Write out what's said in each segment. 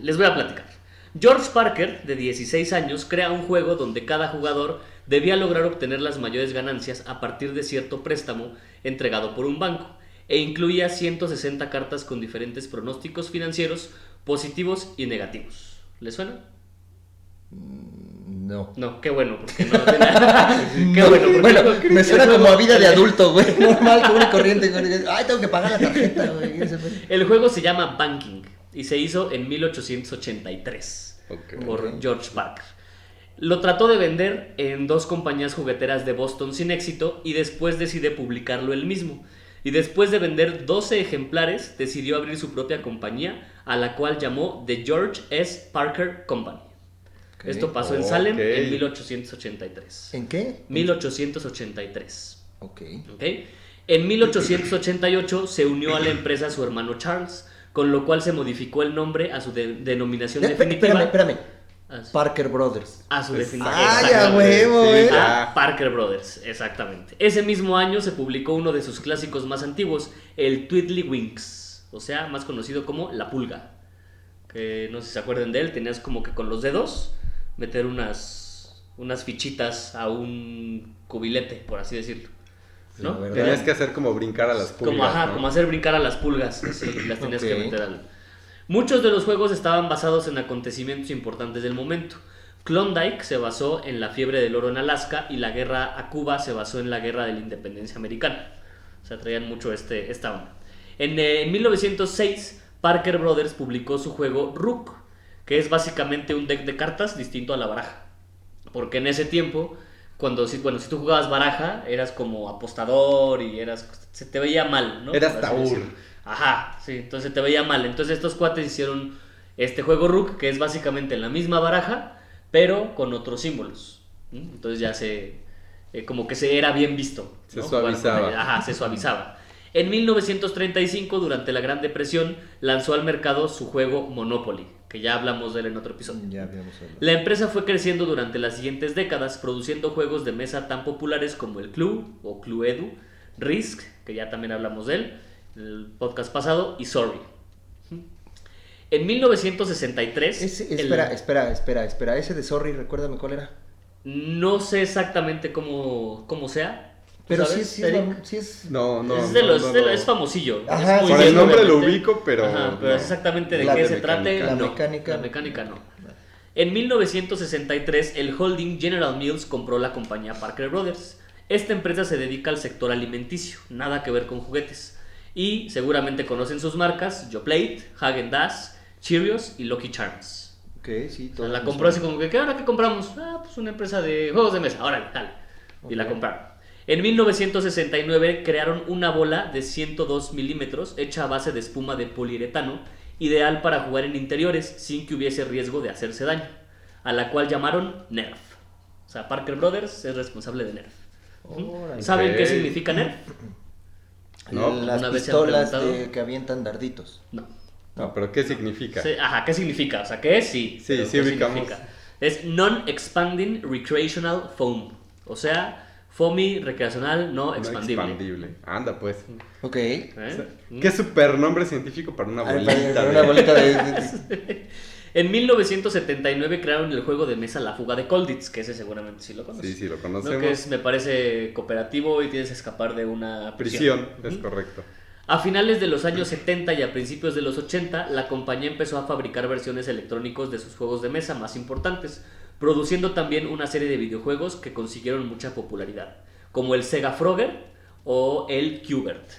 les voy a platicar. George Parker, de 16 años, crea un juego donde cada jugador debía lograr obtener las mayores ganancias a partir de cierto préstamo entregado por un banco, e incluía 160 cartas con diferentes pronósticos financieros positivos y negativos. ¿Les suena? No. No, qué bueno, porque no tiene nada. Qué bueno, porque Bueno, no- me suena como a vida de adulto, güey. Normal, común y corriente, güey. Ay, tengo que pagar la tarjeta, güey. El juego se llama Banking y se hizo en 1883 por Ok. George Parker. Lo trató de vender en 2 compañías jugueteras de Boston sin éxito y después decide publicarlo él mismo. Y después de vender 12 ejemplares, decidió abrir su propia compañía, a la cual llamó The George S. Parker Company. Ok. Esto pasó en Salem Ok. en 1883. ¿En qué? 1883. Ok. ¿Ok? En 1888 se unió a la empresa su hermano Charles, con lo cual se modificó el nombre a su denominación definitiva. Espérame. A su- Parker Brothers. A su definición. Ah, ya, Exactamente. huevo, Sí, A Parker Brothers, exactamente. Ese mismo año se publicó uno de sus clásicos más antiguos, el Twiddlywinks, o sea, más conocido como La Pulga. Que no sé si se acuerdan de él, tenías como que con los dedos meter unas fichitas a un cubilete, por así decirlo. Sí, ¿No? la verdad. Tenías que hacer como brincar a las pulgas, Como ¿no? hacer brincar a las pulgas, sí, las tenías Ok. que meter al... Muchos de los juegos estaban basados en acontecimientos importantes del momento. Klondike se basó en la fiebre del oro en Alaska y la guerra a Cuba se basó en la guerra de la independencia americana. O sea, traían mucho esta onda. En 1906, Parker Brothers publicó su juego Rook, que es básicamente un deck de cartas distinto a la baraja. Porque en ese tiempo, si tú jugabas baraja, eras como apostador y se te veía mal, ¿no? Eras Por así tabú. decirlo. Ajá, sí, entonces te veía mal. Entonces estos cuates hicieron este juego Rook, que es básicamente la misma baraja, pero con otros símbolos. Entonces ya como que se era bien visto, Se ¿no? Jugar con suavizaba. ella. Ajá, se suavizaba. En 1935, durante la Gran Depresión, lanzó al mercado su juego Monopoly, que ya hablamos de él en otro episodio. Ya habíamos hablado. La empresa fue creciendo durante las siguientes décadas, produciendo juegos de mesa tan populares como el Clue o Cluedo, Risk, que ya también hablamos de él en el podcast pasado, y Sorry. En 1963... Espera. Ese de Sorry, recuérdame cuál era. No sé exactamente cómo sea. Pero ¿sabes, sí Eric? es... No, es famosillo. Ajá, es muy Por bien, el nombre lo obviamente. ubico, pero... Ajá, pero no. exactamente de La qué de se trate, mecánica. La no. mecánica. La mecánica no. En 1963, el holding General Mills compró la compañía Parker Brothers. Esta empresa se dedica al sector alimenticio, nada que ver con juguetes. Y seguramente conocen sus marcas: Yoplait, Häagen-Dazs, Cheerios y Lucky Charms. Ok, sí, O sea, todo. la compró así como que, ¿qué ahora qué compramos? Pues una empresa de juegos de mesa, órale, tal. Y la Ok. compraron. En 1969 crearon una bola de 102 milímetros hecha a base de espuma de poliuretano, ideal para jugar en interiores sin que hubiese riesgo de hacerse daño, a la cual llamaron Nerf. O sea, Parker Brothers es responsable de Nerf. Órale. ¿Saben Ok. qué significa Nerf? ¿No? Las ¿Una vez se han pistolas preguntado? que avientan darditos. No. No, pero ¿qué significa? Sí, ajá, ¿qué significa? O sea, ¿qué es? Sí. Sí, pero sí ¿qué ubicamos. significa? Es Non-Expanding Recreational Foam. O sea, foamy recreacional no No expandible. expandible. Anda, pues. Ok. ¿Eh? Qué super nombre científico para una Ay, bolita. para una de- bolita de... En 1979 crearon el juego de mesa La Fuga de Colditz, que ese seguramente sí lo conoces. Sí, sí, lo ¿No? conocemos. Que me parece cooperativo y tienes que escapar de una prisión. Prisión, es correcto. A finales de los años 70 y a principios de los 80, la compañía empezó a fabricar versiones electrónicos de sus juegos de mesa más importantes, produciendo también una serie de videojuegos que consiguieron mucha popularidad, como el Sega Frogger o el Qbert.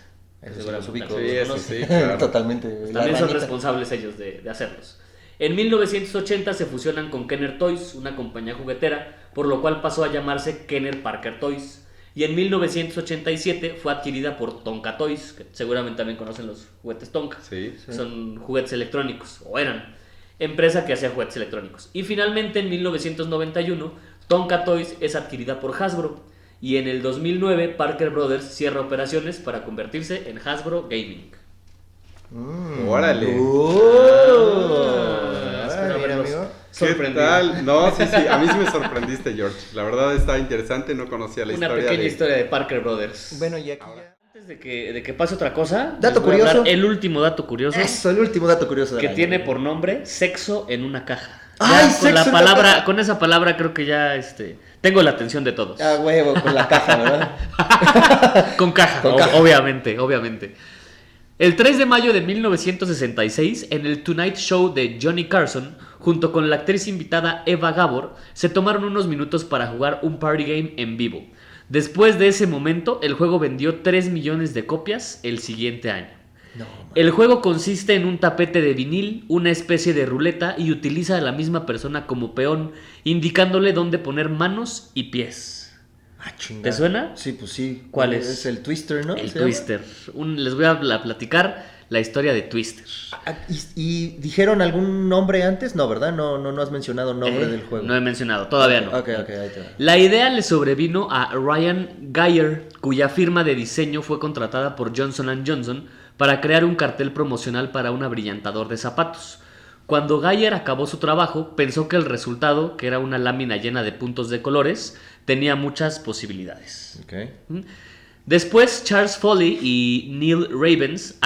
Eso sí Seguramente los ubico. también Sí, los eso conocen. sí, claro. Totalmente. La También son ranita. responsables ellos de hacerlos. En 1980 se fusionan con Kenner Toys, una compañía juguetera, por lo cual pasó a llamarse Kenner Parker Toys. Y en 1987 fue adquirida por Tonka Toys, que seguramente también conocen los juguetes Tonka. Sí. Que son juguetes electrónicos, o eran. Empresa que hacía juguetes electrónicos. Y finalmente en 1991 Tonka Toys es adquirida por Hasbro. Y en el 2009 Parker Brothers cierra operaciones para convertirse en Hasbro Gaming. Órale. Espero Mira, haberlos amigo. ¿Qué sorprendido. tal? No, sí, sí, a mí sí me sorprendiste, George. La verdad está interesante, no conocía la Una historia pequeña de... historia de Parker Brothers. Bueno, y aquí ya... Antes de que pase otra cosa, Dato les voy a curioso. dar el último dato curioso. Eso, el último dato curioso Que del tiene año. por nombre Sexo en una caja. ¡Ay, Ya, sexo en una caja! con esa palabra creo que ya tengo la atención de todos. Ah, huevo, con la caja, ¿verdad? Con caja, Con caja. obviamente. El 3 de mayo de 1966, en el Tonight Show de Johnny Carson, junto con la actriz invitada Eva Gabor, se tomaron unos minutos para jugar un party game en vivo. Después de ese momento, el juego vendió 3 millones de copias el siguiente año. No, man. El juego consiste en un tapete de vinil, una especie de ruleta, y utiliza a la misma persona como peón, indicándole dónde poner manos y pies. Ah, chingada. ¿Te suena? Sí, pues sí. ¿Cuál es? Es el Twister, ¿no? El ¿Se llama? Twister. Les voy a platicar la historia de Twister. Ah, ¿Y dijeron algún nombre antes? No, ¿verdad? No has mencionado nombre del juego. No he mencionado, todavía no. Ok, ahí te va. La idea le sobrevino a Ryan Geyer, cuya firma de diseño fue contratada por Johnson & Johnson para crear un cartel promocional para un abrillantador de zapatos. Cuando Geyer acabó su trabajo, pensó que el resultado, que era una lámina llena de puntos de colores, tenía muchas posibilidades. Ok. Después, Charles Foley y Neil Ravens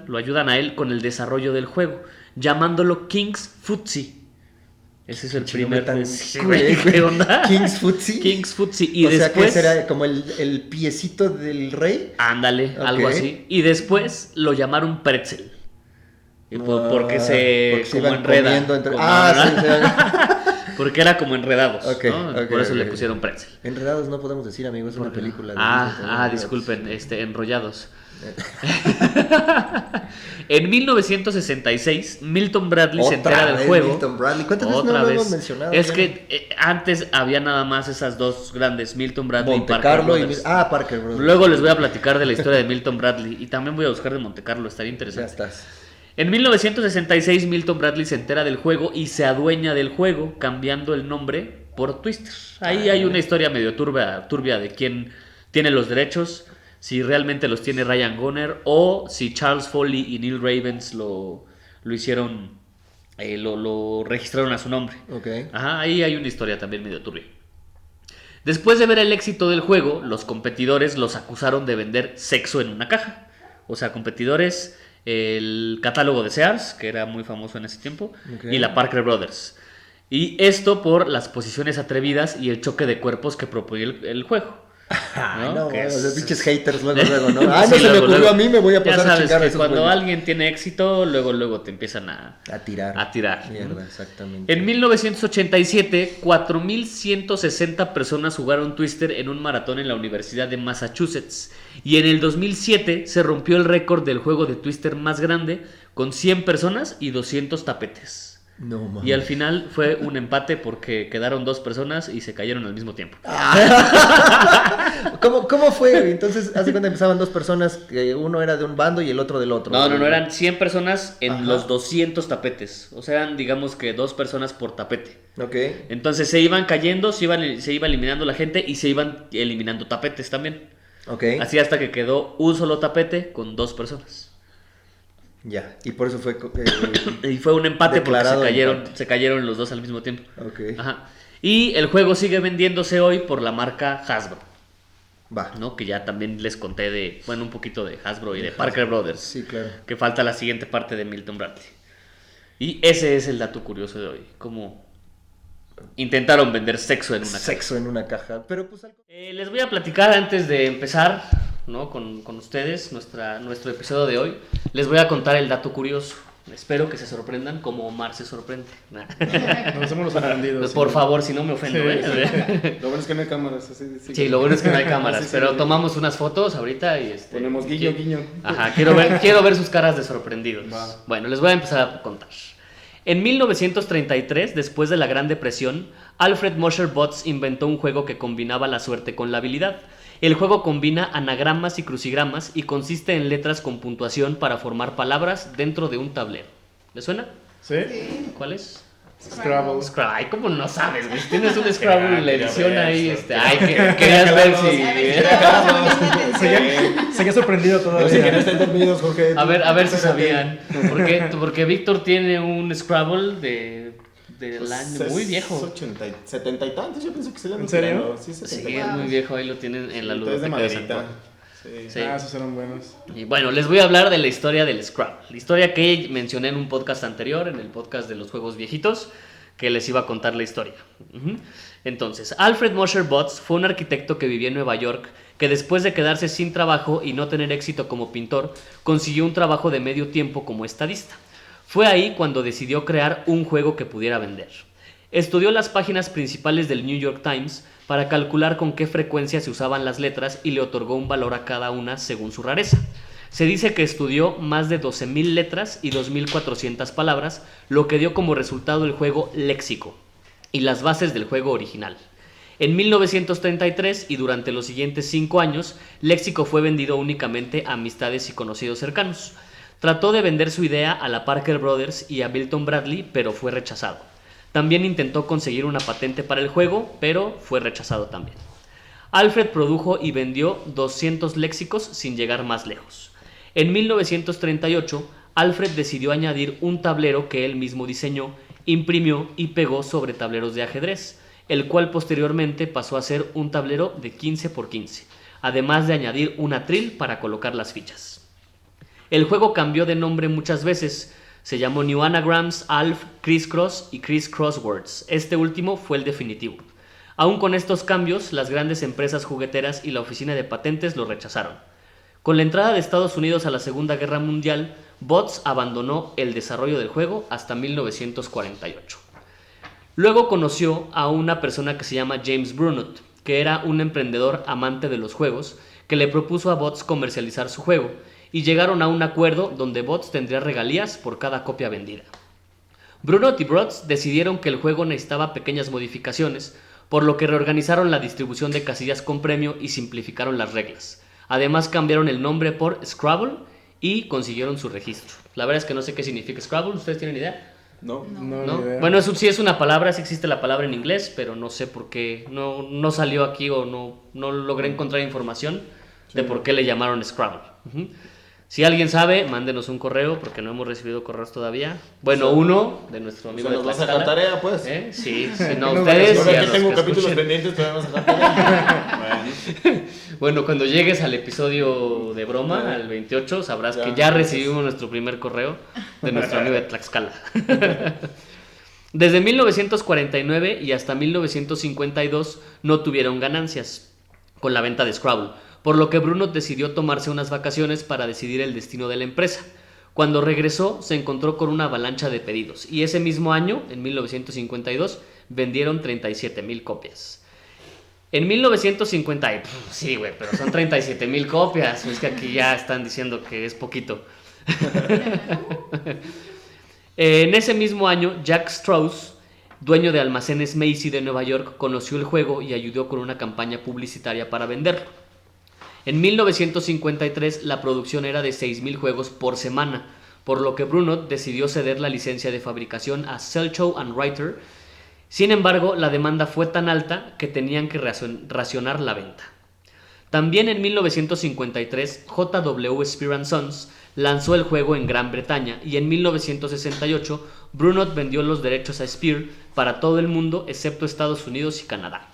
lo ayudan a él con el desarrollo del juego, llamándolo King's Footsie. Ese es el Pinche nombre primer... tan Sí, cool, güey, ¿qué onda? King's Footsie. King's Footsie. Y O sea, después... que será como el piecito del rey. Ándale, algo Ok. así. Y después lo llamaron Pretzel. Y porque porque como iban enreda. comiendo entre... Como- Porque era como enredados, Ok, ¿no? ok, Por eso le ok. pusieron Pretzel. Enredados no podemos decir, amigo, es una película. Disculpen, enrollados. En 1966, Milton Bradley se entera del juego. Milton Bradley. ¿Cuántas veces Otra no lo vez. hemos mencionado? Es ya? que antes había nada más esas dos grandes, Milton Bradley Monte y Parker Carlo y... Brothers. Parker Brothers. Luego les voy a platicar de la historia de Milton Bradley y también voy a buscar de Monte Carlo, estaría Ya interesante. estás. En 1966, Milton Bradley se entera del juego y se adueña del juego, cambiando el nombre por Twister. Ahí hay una historia medio turbia de quién tiene los derechos, si realmente los tiene Ryan Gunner o si Charles Foley y Neil Ravens lo hicieron, lo registraron a su nombre. Ok. Ajá, ahí hay una historia también medio turbia. Después de ver el éxito del juego, los competidores los acusaron de vender sexo en una caja. O sea, competidores, el catálogo de Sears, que era muy famoso en ese tiempo, Ok. y la Parker Brothers. Y esto por las posiciones atrevidas y el choque de cuerpos que proponía el juego. No, Que o es- sea, pinches haters luego, ¿no? Sí, No se me luego, ocurrió luego. a mí, me voy a Ya pasar a sabes chingar a que esos cuando güeyes. alguien tiene éxito, luego te empiezan a tirar. Mierda, exactamente. En 1987, 4.160 personas jugaron Twister en un maratón en la Universidad de Massachusetts. Y en el 2007 se rompió el récord del juego de Twister más grande, con 100 personas y 200 tapetes. No, mames. Y al final fue un empate porque quedaron 2 personas y se cayeron al mismo tiempo. ¿Cómo fue, güey? Entonces, hace cuenta empezaban dos personas, que uno era de un bando y el otro del otro. No, eran 100 personas en Ajá. los 200 tapetes. O sea, eran digamos que 2 personas por tapete. Ok. Entonces se iban cayendo, se iba eliminando la gente y se iban eliminando tapetes también. Ok. Así hasta que quedó un solo tapete con 2 personas. Ya. Y por eso fue. Y fue un empate porque Declarado empate. se cayeron los dos al mismo tiempo. Ok. Ajá. Y el juego sigue vendiéndose hoy por la marca Hasbro, Va. ¿no? Que ya también les conté un poquito de Hasbro y de Parker Brothers. Sí, claro. Que falta la siguiente parte de Milton Bradley. Y ese es el dato curioso de hoy. Cómo intentaron vender sexo en una caja. Sexo en una caja. Pero pues algo. Les voy a platicar antes de empezar, ¿no? con ustedes nuestro episodio de hoy. Les voy a contar el dato curioso. Espero que se sorprendan como Omar se sorprende. Nos somos los sorprendidos. Por favor, si no me ofendo. Sí, ¿eh? Lo bueno es que no hay cámaras. Así, Sí, lo bueno es que no hay cámaras. Sí, sí, pero sí. tomamos unas fotos ahorita y Ponemos guiño, guiño. Ajá, quiero ver sus caras de sorprendidos. Va. Bueno, les voy a empezar a contar. En 1933, después de la Gran Depresión, Alfred Mosher Botts inventó un juego que combinaba la suerte con la habilidad. El juego combina anagramas y crucigramas y consiste en letras con puntuación para formar palabras dentro de un tablero. ¿Le suena? ¿Sí? ¿Cuál es? Scrabble. Scrabble. Ay, ¿cómo no sabes, güey? Tienes un Scrabble en la quería edición ver ahí, eso. Ay, querías ver si... Seguía sorprendido todavía. Yo sé que no están dormidos, Jorge. A ver si sabían. Porque Víctor tiene un Scrabble del año muy viejo. 80, 70 y tantos, yo pensé que se llama. ¿En serio? Sí, Sí, 70. es muy viejo, ahí lo tienen en la Entonces de ludoteca de San maderita. Juan. Sí. Sí. Esos eran buenos. Y bueno, les voy a hablar de la historia del Scrabble. La historia que mencioné en un podcast anterior, en el podcast de los juegos viejitos, que les iba a contar la historia. Entonces, Alfred Mosher Botts fue un arquitecto que vivía en Nueva York, que después de quedarse sin trabajo y no tener éxito como pintor, consiguió un trabajo de medio tiempo como estadista. Fue ahí cuando decidió crear un juego que pudiera vender. Estudió las páginas principales del New York Times para calcular con qué frecuencia se usaban las letras y le otorgó un valor a cada una según su rareza. Se dice que estudió más de 12,000 letras y 2,400 palabras, lo que dio como resultado el juego Léxico y las bases del juego original. En 1933 y durante los siguientes 5 años, Léxico fue vendido únicamente a amistades y conocidos cercanos. Trató de vender su idea a la Parker Brothers y a Milton Bradley, pero fue rechazado. También intentó conseguir una patente para el juego, pero fue rechazado también. Alfred produjo y vendió 200 léxicos sin llegar más lejos. En 1938, Alfred decidió añadir un tablero que él mismo diseñó, imprimió y pegó sobre tableros de ajedrez, el cual posteriormente pasó a ser un tablero de 15 por 15, además de añadir un atril para colocar las fichas. El juego cambió de nombre muchas veces. Se llamó New Anagrams, Alf, Criss Cross y Criss Crosswords. Este último fue el definitivo. Aún con estos cambios, las grandes empresas jugueteras y la oficina de patentes lo rechazaron. Con la entrada de Estados Unidos a la Segunda Guerra Mundial, Botts abandonó el desarrollo del juego hasta 1948. Luego conoció a una persona que se llama James Brunot, que era un emprendedor amante de los juegos, que le propuso a Botts comercializar su juego, y llegaron a un acuerdo donde Botts tendría regalías por cada copia vendida. Brunot y Botts decidieron que el juego necesitaba pequeñas modificaciones, por lo que reorganizaron la distribución de casillas con premio y simplificaron las reglas. Además cambiaron el nombre por Scrabble y consiguieron su registro. La verdad es que no sé qué significa Scrabble, ¿ustedes tienen idea? No. No, ¿No? ni idea. Bueno, eso sí es una palabra, sí existe la palabra en inglés, pero no sé por qué, no salió aquí o no logré encontrar información de por qué le llamaron Scrabble. Si alguien sabe, mándenos un correo, porque no hemos recibido correos todavía. Bueno, uno de nuestro amigo de ¿Nos vas a Tlaxcala. dejar tarea, pues? Sí, no, No, ustedes. Yo y a aquí los tengo que capítulos escuchen. pendientes, todavía vamos a dejar tarea. Bueno. Bueno, cuando llegues al episodio de broma, al 28, sabrás Ya, que ya gracias. recibimos nuestro primer correo de nuestro amigo de Tlaxcala. Desde 1949 y hasta 1952 no tuvieron ganancias con la venta de Scrabble, por lo que Brunot decidió tomarse unas vacaciones para decidir el destino de la empresa. Cuando regresó, se encontró con una avalancha de pedidos, y ese mismo año, en 1952, vendieron 37,000 copias. En 1950, sí, güey, pero son 37,000 copias, es que aquí ya están diciendo que es poquito. En ese mismo año, Jack Strauss, dueño de almacenes Macy de Nueva York, conoció el juego y ayudó con una campaña publicitaria para venderlo. En 1953 la producción era de 6,000 juegos por semana, por lo que Brunot decidió ceder la licencia de fabricación a Selchow and Writer. Sin embargo, la demanda fue tan alta que tenían que racionar la venta. También en 1953, J.W. Spear & Sons lanzó el juego en Gran Bretaña y en 1968 Brunot vendió los derechos a Spear para todo el mundo excepto Estados Unidos y Canadá.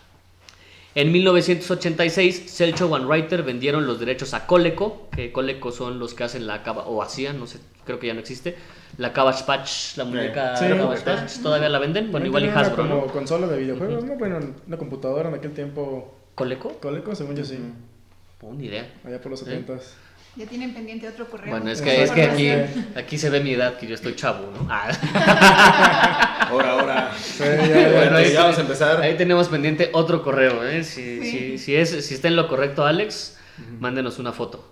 En 1986, Selchow and Writer vendieron los derechos a Coleco, que Coleco son los que hacen la cava, o hacían, no sé, creo que ya no existe, la Cabbage Patch, la muñeca Sí. Cabbage Patch, ¿todavía la venden? Bueno, igual y Tenía una Hasbro, como ¿no? consola de videojuegos, ¿no? Bueno, una computadora en aquel tiempo. ¿Coleco? Coleco, según yo sí. Ni idea. Allá por los 70s. Ya tienen pendiente otro correo. Bueno, es Exacto. que aquí se ve mi edad, que yo estoy chavo, ¿no? Ahora. Sí, ya, Bueno, ahí ya vamos a empezar. Ahí tenemos pendiente otro correo, ¿eh? Sí. Si está en lo correcto, Alex, mándenos una foto.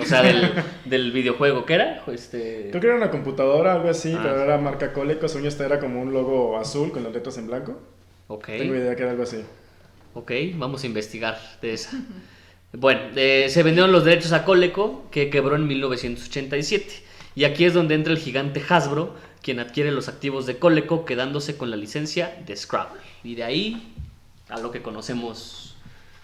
O sea, del videojuego, ¿qué era? Creo que era una computadora, algo así, Ah, pero sí. era marca Coleco. Según yo, esta era como un logo azul con las letras en blanco. Ok, Tengo idea que era algo así. ok, vamos a investigar de esa. Bueno, se vendieron los derechos a Coleco, que quebró en 1987. Y aquí es donde entra el gigante Hasbro, quien adquiere los activos de Coleco, quedándose con la licencia de Scrabble. Y de ahí a lo que conocemos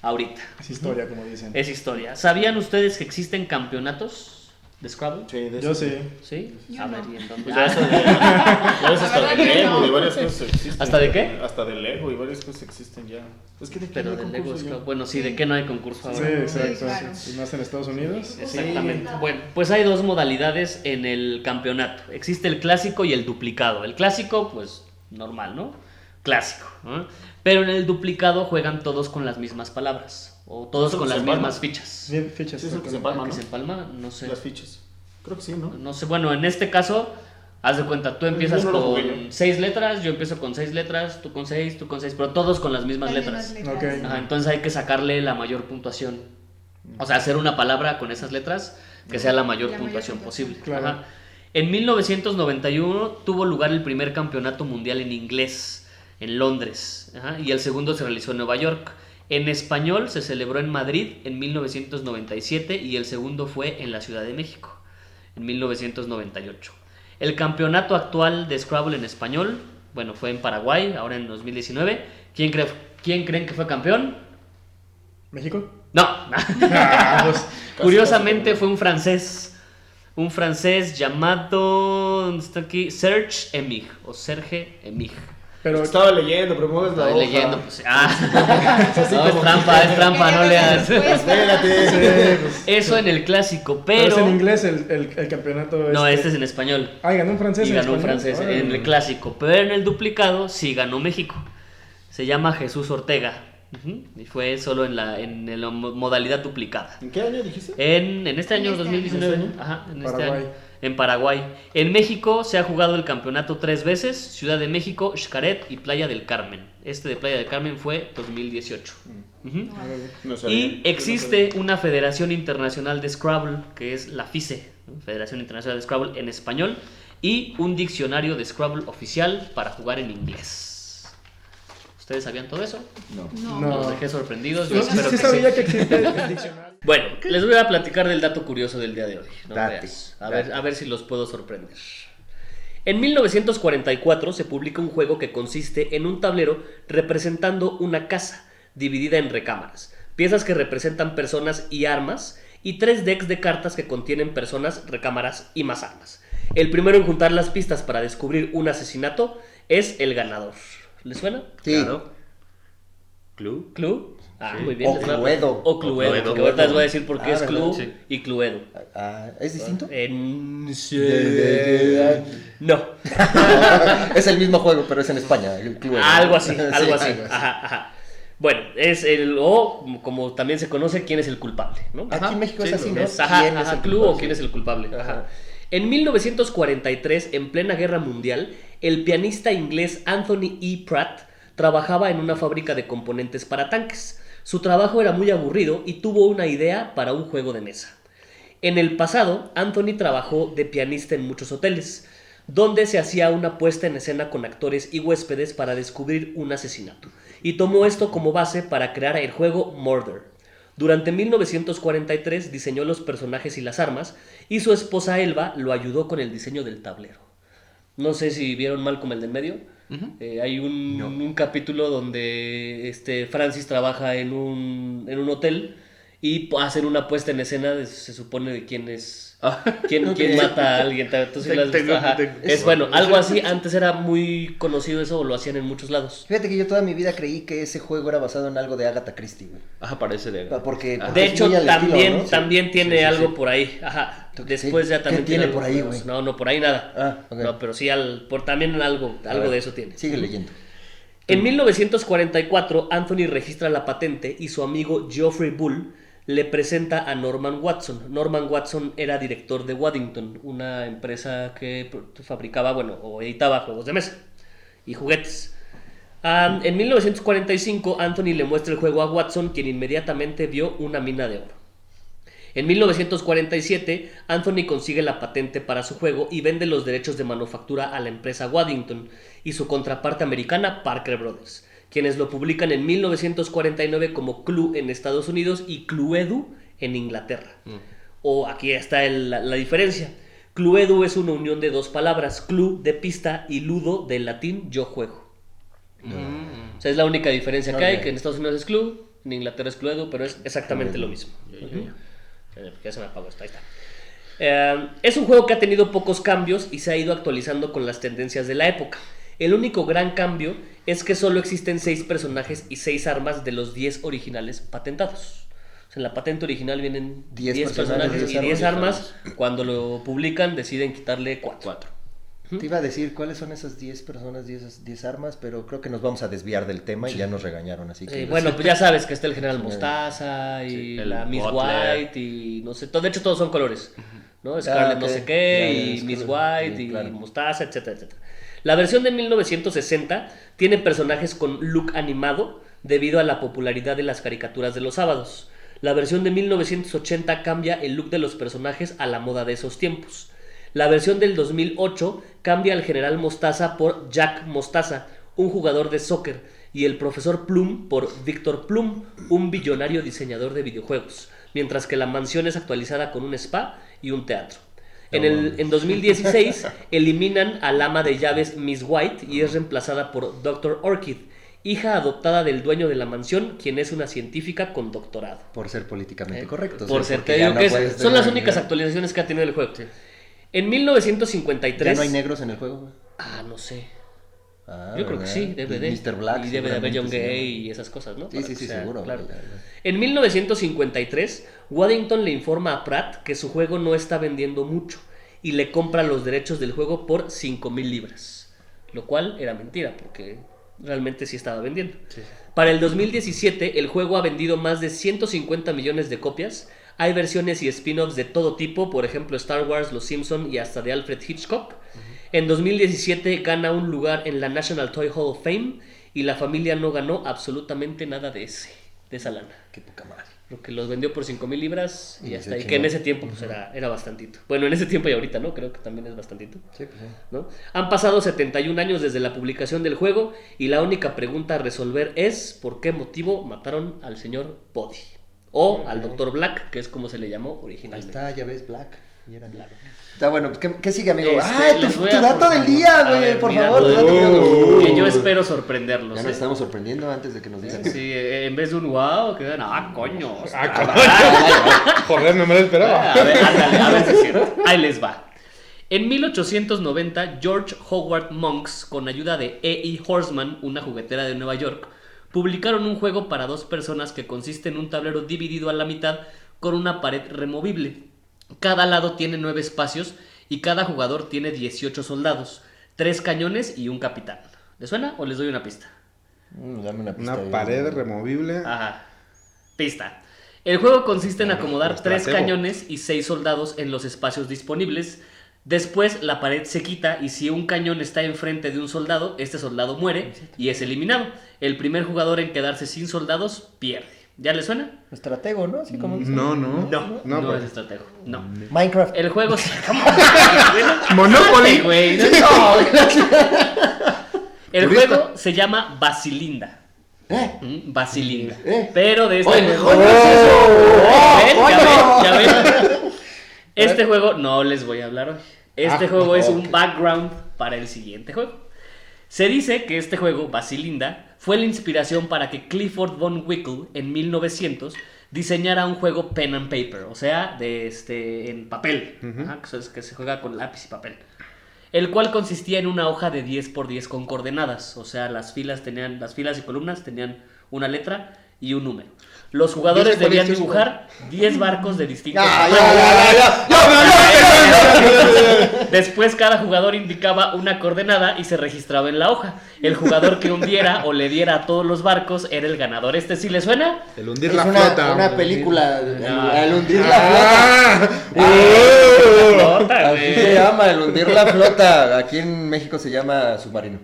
ahorita. Es historia, como dicen. Es historia. ¿Sabían ustedes que existen campeonatos ¿De Scrabble? Sí, de Yo eso. sí. ¿Sí? Yo A ver, no. ¿y en dónde? Pues ya hasta de verdad que Lego no. y varias cosas existen. ¿Hasta de qué? Hasta de Lego y varias cosas existen ya. Es que de qué Pero no hay del Lego concurso Scrabble. ya. Bueno, sí, ¿de qué no hay concurso ahora? Sí, exacto. claro. Y más en Estados Unidos. Exactamente. Bueno, pues hay dos modalidades en el campeonato. Existe el clásico y el duplicado. El clásico, pues, normal, ¿no? Clásico, ¿no? Pero en el duplicado juegan todos con las mismas palabras. O todos ¿Eso con se las empalma? mismas fichas. Bien, fichas. Sí, es el que se exactamente. empalma, ¿Que ¿no? se empalma? No sé. Las fichas. Creo que sí, ¿no? No sé, bueno, en este caso, haz de cuenta, tú empiezas Yo no lo jugué con yo. 6 letras, yo empiezo con 6 letras, tú con 6, pero todos con las mismas Las letras. mismas Ok. letras. Ajá, entonces hay que sacarle la mayor puntuación. O sea, hacer una palabra con esas letras que sea la mayor La mayor puntuación puntuación. posible. Claro. Ajá. En 1991 tuvo lugar el primer campeonato mundial en inglés en Londres. Ajá, y el segundo se realizó en Nueva York. En español se celebró en Madrid en 1997 y el segundo fue en la Ciudad de México en 1998. El campeonato actual de Scrabble en español, bueno, fue en Paraguay, ahora en 2019. ¿Quién creen que fue campeón? ¿México? No. Ah, pues, Curiosamente fue un francés llamado, ¿dónde está aquí? Serge Emig o Serge Emig. pero Estaba leyendo, promueves la Estoy hoja. leyendo, pues. No, es trampa, no leas. Espérate. sí, pues, Eso en el clásico, pero pero. es en inglés el campeonato. No, este es en español. Ah, y ganó un francés Y en ganó un español. francés Órale. en el clásico, pero en el duplicado sí ganó México. Se llama Jesús Ortega. Ujú, y fue solo en la modalidad duplicada. ¿En qué año dijiste? En este año En este 2019, año. ajá, en este Paraguay. año, en Paraguay. En México se ha jugado el campeonato 3 veces, Ciudad de México, Xcaret y Playa del Carmen. Este de Playa del Carmen fue 2018. Ujú. No sabía. Y existe una Federación Internacional de Scrabble, que es la FICE, ¿no? Federación Internacional de Scrabble en español, y un diccionario de Scrabble oficial para jugar en inglés. ¿Ustedes sabían todo eso? No. No. No. Los dejé sorprendidos. Sí, Yo sí, espero sí que sabía sí. que existe el diccionario. Bueno, les voy a platicar del dato curioso del día de hoy. No Date, creas. date. A ver si los puedo sorprender. En 1944 se publica un juego que consiste en un tablero representando una casa dividida en recámaras, piezas que representan personas y armas, y 3 decks de cartas que contienen personas, recámaras y más armas. El primero en juntar las pistas para descubrir un asesinato es el ganador. ¿Les suena? Sí. Claro. ¿Clue? Ah, muy bien. O les voy a- Cluedo. O Cluedo, O que Cluedo. ahorita les voy a decir por qué Ah, es ¿verdad? Clue Sí. y Cluedo. Ah, ¿es distinto? No, Es el mismo juego, pero es en España. El club. algo así, Sí, algo así. Ajá, ajá. Bueno, es el o, como también se conoce, quién es el culpable, ¿no? Aquí en México es Sí, así, ¿no? es, ajá, ¿Quién es ajá, el Clue o culpable? quién es el culpable. Ajá. Ajá. En 1943, en plena guerra mundial, el pianista inglés Anthony E. Pratt trabajaba en una fábrica de componentes para tanques. Su trabajo era muy aburrido y tuvo una idea para un juego de mesa. En el pasado, Anthony trabajó de pianista en muchos hoteles, donde se hacía una puesta en escena con actores y huéspedes para descubrir un asesinato, y tomó esto como base para crear el juego Murder. Durante 1943 diseñó los personajes y las armas, y su esposa Elba lo ayudó con el diseño del tablero. No sé si vieron Malcolm el del medio. Hay un capítulo donde Francis trabaja en un hotel y hacen una puesta en escena, se supone, de quién es... ¿Quién mata a alguien? ¿Tú sí lo has visto? Ajá. Es bueno, algo así. Antes era muy conocido eso, o lo hacían en muchos lados. Fíjate que yo toda mi vida creí que ese juego era basado en algo de Agatha Christie, güey. Ajá, parece de... Porque De es hecho, muy al también, estilo, ¿no? también tiene Sí, algo sí. por ahí. Ajá. ¿Qué? Después ya también ¿Qué tiene algo por ahí, güey? No, por ahí nada. Ah, ok. No, pero sí, también algo de eso tiene. Sigue leyendo. En 1944, Anthony registra la patente y su amigo Geoffrey Bull le presenta a Norman Watson. Norman Watson era director de Waddington, una empresa que fabricaba, o editaba juegos de mesa y juguetes. En 1945, Anthony le muestra el juego a Watson, quien inmediatamente vio una mina de oro. En 1947, Anthony consigue la patente para su juego y vende los derechos de manufactura a la empresa Waddington y su contraparte americana, Parker Brothers, quienes lo publican en 1949 como Clue en Estados Unidos y Cluedo en Inglaterra. O aquí está la diferencia. Cluedo es una unión de dos palabras, clue de pista y ludo del latín yo juego. O sea, es la única diferencia que hay, que en Estados Unidos es Clue, en Inglaterra es Cluedo, pero es exactamente lo mismo. Ya se me apagó esto, ahí está. Es un juego que ha tenido pocos cambios y se ha ido actualizando con las tendencias de la época. El único gran cambio es que solo existen 6 personajes y 6 armas de los 10 originales patentados. O sea, en la patente original vienen 10 personajes y 10 armas. Cuando lo publican deciden quitarle 4. Te iba a decir cuáles son esas 10 personas, 10 armas, pero creo que nos vamos a desviar del tema y ya nos regañaron, así que... Bueno, pues ya sabes que está el General Mostaza y la Miss Butler. White y no sé, de hecho todos son colores, ¿no? Scarlet no sé qué, y Miss White y Mostaza, etcétera, etcétera. La versión de 1960 tiene personajes con look animado debido a la popularidad de las caricaturas de los sábados. La versión de 1980 cambia el look de los personajes a la moda de esos tiempos. La versión del 2008 cambia al General Mostaza por Jack Mostaza, un jugador de soccer, y el Profesor Plum por Victor Plum, un billonario diseñador de videojuegos, mientras que la mansión es actualizada con un spa y un teatro. En 2016 eliminan al ama de llaves Miss White y es reemplazada por Dr. Orchid, hija adoptada del dueño de la mansión, quien es una científica con doctorado. Por ser políticamente correctos. Por ser, te digo que son las únicas actualizaciones que ha tenido el juego. Sí. En 1953... ¿Ya no hay negros en el juego? No sé. Yo creo que sí, debe de. Mr. Black. Y debe de haber John Gay y esas cosas, ¿no? Sí, seguro. Claro. En 1953, Waddington le informa a Pratt que su juego no está vendiendo mucho y le compra los derechos del juego por 5,000 libras. Lo cual era mentira, porque realmente sí estaba vendiendo. Sí. Para el 2017, el juego ha vendido más de 150 millones de copias. Hay versiones y spin-offs de todo tipo, por ejemplo Star Wars, Los Simpson y hasta de Alfred Hitchcock. En 2017 gana un lugar en la National Toy Hall of Fame y la familia no ganó absolutamente nada de esa lana. Qué poca madre. Porque los vendió por 5,000 libras y hasta ahí, que en ese tiempo pues era bastantito. Bueno, en ese tiempo y ahorita, ¿no? Creo que también es bastantito. Sí, pues sí. ¿No? Han pasado 71 años desde la publicación del juego y la única pregunta a resolver es ¿por qué motivo mataron al señor Body? O al Dr. Black, que es como se le llamó originalmente. Ahí está, ya ves, Black. Y era Black. Está bueno, ¿qué sigue, amigo? Tu les dato del día, güey, por favor. Que yo espero sorprenderlos. Ya nos estamos sorprendiendo antes de que nos digan. Sí, en vez de un wow, que coño. Joder, no me lo esperaba. A ver si es cierto. Ahí les va. En 1890, George Howard Monks, con ayuda de E.E. Horseman, una juguetera de Nueva York, publicaron un juego para 2 personas que consiste en un tablero dividido a la mitad con una pared removible. Cada lado tiene 9 espacios y cada jugador tiene 18 soldados, 3 cañones y un capitán. ¿Les suena o les doy una pista? Dame una pista. Una pared removible. Ajá. Pista. El juego consiste en acomodar 3 cañones y 6 soldados en los espacios disponibles. Después la pared se quita y si un cañón está enfrente de un soldado, este soldado muere y es eliminado. El primer jugador en quedarse sin soldados pierde. ¿Ya le suena? Estratego, ¿no? Así como dice. No, No es estratego. No. Minecraft. El juego se... Monopoly. Güey, no. El juego se llama Basilinda. Basilinda. Pero de este ya ven. Este juego no les voy a hablar hoy. Este juego es un background para el siguiente juego. Se dice que este juego, Basilinda, fue la inspiración para que Clifford Von Wickle en 1900 diseñara un juego pen and paper, o sea, en papel, que se juega con lápiz y papel, el cual consistía en una hoja de 10 por 10 con coordenadas, o sea, las filas y columnas tenían una letra y un número. Los jugadores debían dibujar 10 barcos de distintos Después cada jugador indicaba una coordenada y se registraba en la hoja. El jugador que hundiera o le diera a todos los barcos era el ganador. ¿Este sí le suena? El hundir la flota. Una película. El hundir la flota. Así se llama, el hundir la flota. Aquí en México se llama submarino.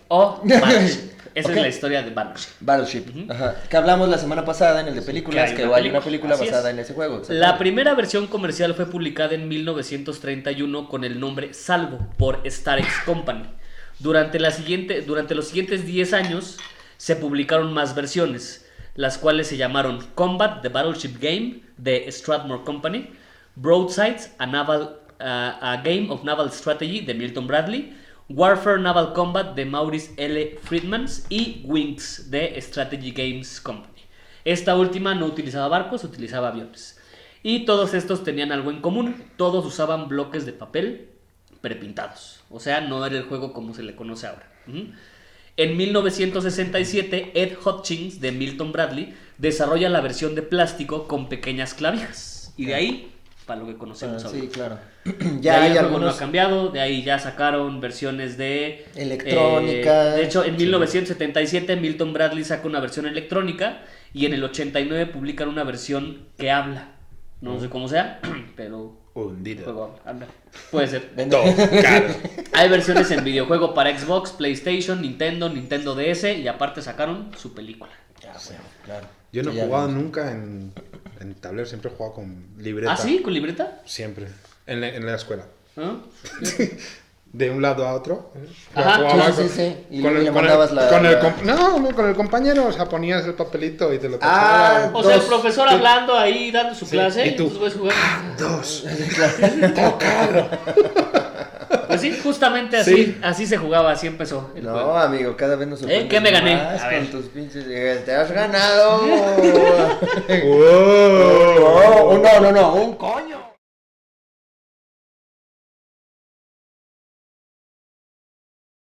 O Battleship. Esa es la historia de Battleship. Battleship. Ajá. Que hablamos la semana pasada en el de películas, que hay una película basada en ese juego. La primera versión comercial fue publicada en 1931 con el nombre Salvo por Starex Company. Durante los siguientes 10 años se publicaron más versiones, las cuales se llamaron Combat, The Battleship Game, de Strathmore Company, Broadsides, a Game of Naval Strategy, de Milton Bradley, Warfare Naval Combat, de Maurice L. Friedmans, y Wings, de Strategy Games Company. Esta última no utilizaba barcos, utilizaba aviones. Y todos estos tenían algo en común. Todos usaban bloques de papel prepintados. O sea, no era el juego como se le conoce ahora. En 1967, Ed Hutchins de Milton Bradley desarrolla la versión de plástico con pequeñas clavijas. Y de ahí, para lo que conocemos ahora. Sí, claro. Ya hay el juego no algunos ha cambiado, de ahí ya sacaron versiones de electrónica. de hecho, en 1977 Milton Bradley saca una versión electrónica y en el 89 publican una versión que habla. No sé cómo sea, pero Hundido. juego habla. Puede ser. Claro. Hay versiones en videojuego para Xbox, PlayStation, Nintendo DS y aparte sacaron su película. Ya, bueno, claro. Yo no he Ya jugado vimos. nunca en tablero, siempre he jugado con libreta. ¿Ah, sí? ¿Con libreta? Siempre. En la escuela. ¿Ah? De un lado a otro. Ajá, Jugaba sí. Y le mandabas con el compañero, o sea, ponías el papelito y te lo Ah, tachaba. O sea, el Dos. profesor hablando ahí, dando su clase, y tú. tus güeyes jugando. Dos. Pues sí, justamente así, así se jugaba, así empezó el No, juego. amigo, cada vez nos sorprendes ¿Qué me gané? más A ver. con tus pinches. Te has ganado. Wow. No, un coño.